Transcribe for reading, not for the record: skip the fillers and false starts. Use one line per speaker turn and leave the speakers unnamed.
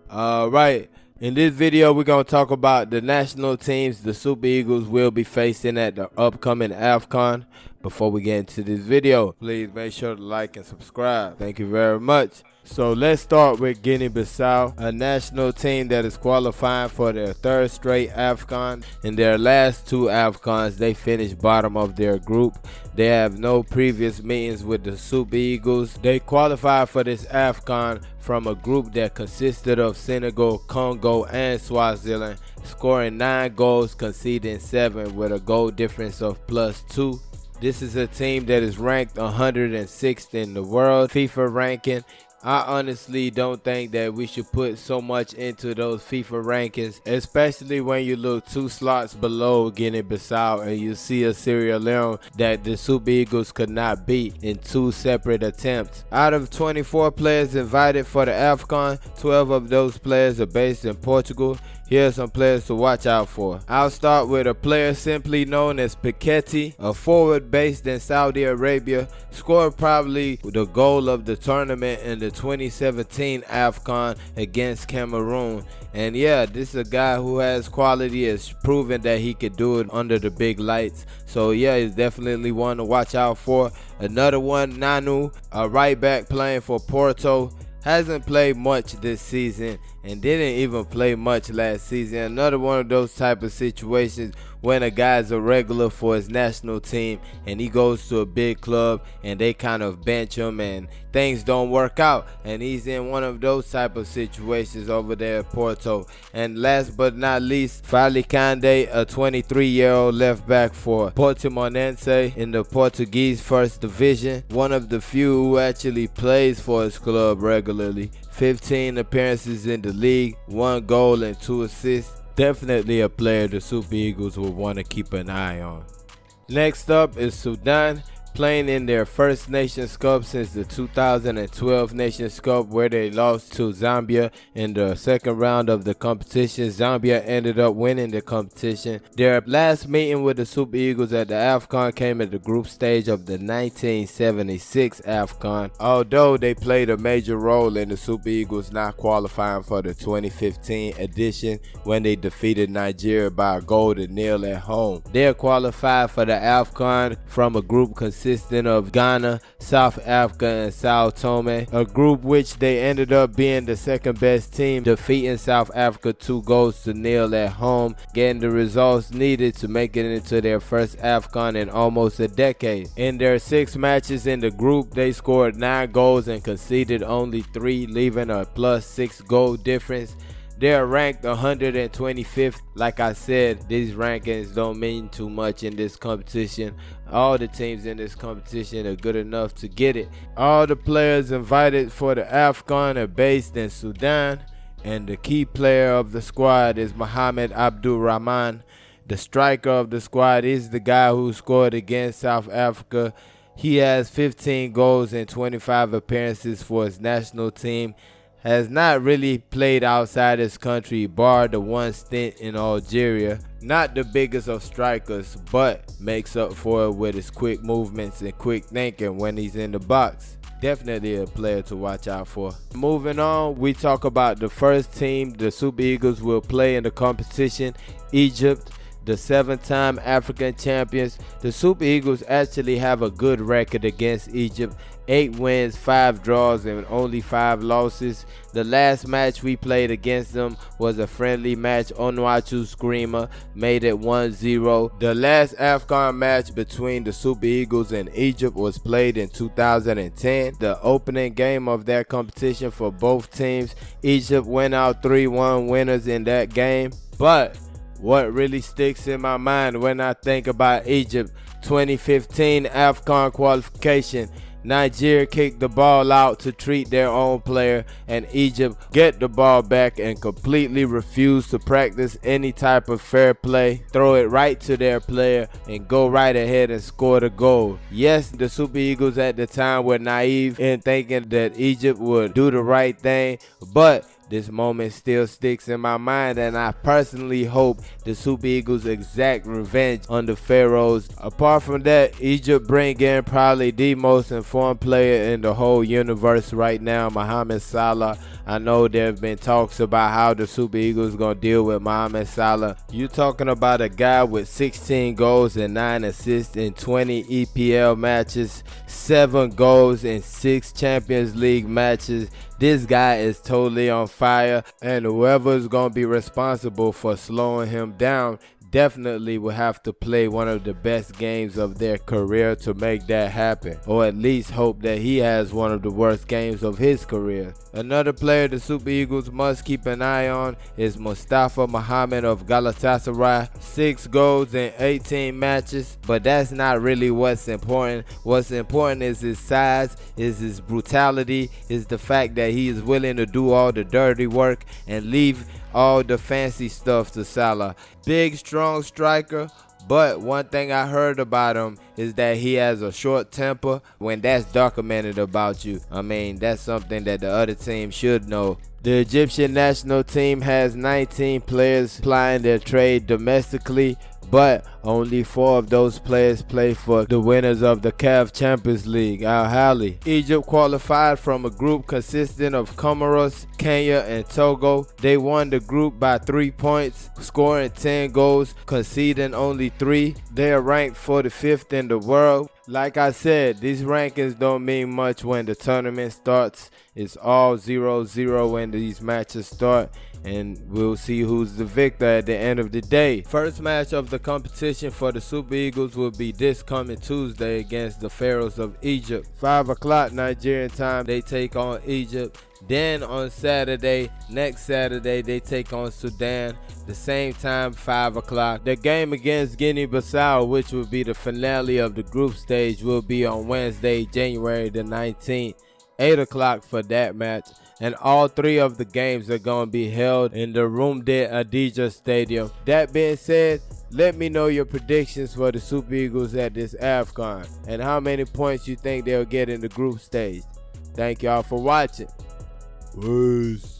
Alright, in this video we're going to talk about the national teams the Super Eagles will be facing at the upcoming AFCON. Before we get into this video, please make sure to like and subscribe. Thank you very much. So let's start with Guinea-Bissau, a national team that is qualifying for their third straight AFCON. In their last two AFCONs, they finished bottom of their group. They have no previous meetings with the Super Eagles. They qualified for this AFCON from a group that consisted of Senegal, Congo, and Swaziland, scoring 9 goals, conceding 7 with a goal difference of +2. This is a team that is ranked 106th in the world FIFA ranking. I honestly don't think that we should put so much into those FIFA rankings, especially when you look 2 slots below Guinea-Bissau and you see a Sierra Leone that the Super Eagles could not beat in 2 separate attempts. Out of 24 players invited for the AFCON, 12 of those players are based in Portugal. Here are some players to watch out for. I'll start with a player simply known as Piketty, a forward based in Saudi Arabia, scored probably the goal of the tournament in the 2017 AFCON against Cameroon. And yeah, this is a guy who has quality, has proven that he could do it under the big lights. So yeah, he's definitely one to watch out for. Another one, Nanu, a right back playing for Porto. Hasn't played much this season and didn't even play much last season. Another one of those type of situations when a guy's a regular for his national team and he goes to a big club and they kind of bench him and things don't work out, and he's in one of those type of situations over there at Porto. And last but not least, Falicande, a 23-year-old left back for Portimonense in the Portuguese first division, one of the few who actually plays for his club regularly. 15 appearances in the league, 1 goal and 2 assists. Definitely a player the Super Eagles will want to keep an eye on. Next up is Sudan, playing in their first Nations Cup since the 2012 Nations Cup, where they lost to Zambia in the second round of the competition. Zambia ended up winning the competition. Their last meeting with the Super Eagles at the AFCON came at the group stage of the 1976 AFCON, although they played a major role in the Super Eagles not qualifying for the 2015 edition when they defeated Nigeria by a goal to nil at home. They are qualified for the AFCON from a group consisting of Ghana, South Africa, and Sao Tome, a group which they ended up being the second best team, defeating South Africa 2 goals to nil at home, getting the results needed to make it into their first AFCON in almost a decade. In their 6 matches in the group, they scored 9 goals and conceded only 3, leaving a +6 goal difference. They are ranked 125th. Like I said, these rankings don't mean too much in this competition. All the teams in this competition are good enough to get it. All the players invited for the AFCON are based in Sudan, and the key player of the squad is Mohamed Abdul Rahman. The striker of the squad is the guy who scored against South Africa. He has 15 goals and 25 appearances for his national team. Has not really played outside his country, bar the 1 stint in Algeria. Not the biggest of strikers, but makes up for it with his quick movements and quick thinking when he's in the box. Definitely a player to watch out for. Moving on, we talk about the first team the Super Eagles will play in the competition, Egypt. The 7-time African champions. The Super Eagles actually have a good record against Egypt. 8 wins, 5 draws, and only 5 losses. The last match we played against them was a friendly match. Onuachu Screamer made it 1-0. The last AFCON match between the Super Eagles and Egypt was played in 2010. The opening game of that competition for both teams, Egypt went out 3-1 winners in that game. But what really sticks in my mind when I think about Egypt, 2015 AFCON qualification, Nigeria kicked the ball out to treat their own player, and Egypt get the ball back and completely refuse to practice any type of fair play, throw it right to their player and go right ahead and score the goal. Yes, the Super Eagles at the time were naive in thinking that Egypt would do the right thing, but this moment still sticks in my mind, and I personally hope the Super Eagles exact revenge on the Pharaohs. Apart from that, Egypt bring in probably the most informed player in the whole universe right now, Mohamed Salah. I know there have been talks about how the Super Eagles gonna deal with Mohamed Salah. You talking about a guy with 16 goals and 9 assists in 20 EPL matches, 7 goals in 6 Champions League matches. This guy is totally on fire, and whoever's gonna be responsible for slowing him down definitely will have to play one of the best games of their career to make that happen, or at least hope that he has one of the worst games of his career. Another player the Super Eagles must keep an eye on is Mustafa Mohamed of Galatasaray. 6 goals in 18 matches, but that's not really what's important. What's important is his size, is his brutality, is the fact that he is willing to do all the dirty work and leave all the fancy stuff to Salah. Big, strong striker, but one thing I heard about him is that he has a short temper. When that's documented about you, I mean, that's something that the other team should know. The Egyptian national team has 19 players plying their trade domestically, but only 4 of those players play for the winners of the CAF Champions League, Al Ahly. Egypt qualified from a group consisting of Comoros, Kenya, and Togo. They won the group by 3 points, scoring 10 goals, conceding only 3. They are ranked 45th in the world. Like I said, these rankings don't mean much when the tournament starts. It's all 0-0 when these matches start, and we'll see who's the victor at the end of the day. First match of the competition for the Super Eagles will be this coming Tuesday against the Pharaohs of Egypt. 5 o'clock Nigerian time, they take on Egypt. Then on Saturday, next Saturday, they take on Sudan. The same time, 5 o'clock. The game against Guinea-Bissau, which will be the finale of the group stage, will be on Wednesday, January the 19th. 8 o'clock for that match. And all 3 of the games are going to be held in the Rumde Adija Stadium. That being said, let me know your predictions for the Super Eagles at this AFCON and how many points you think they'll get in the group stage. Thank y'all for watching. Peace.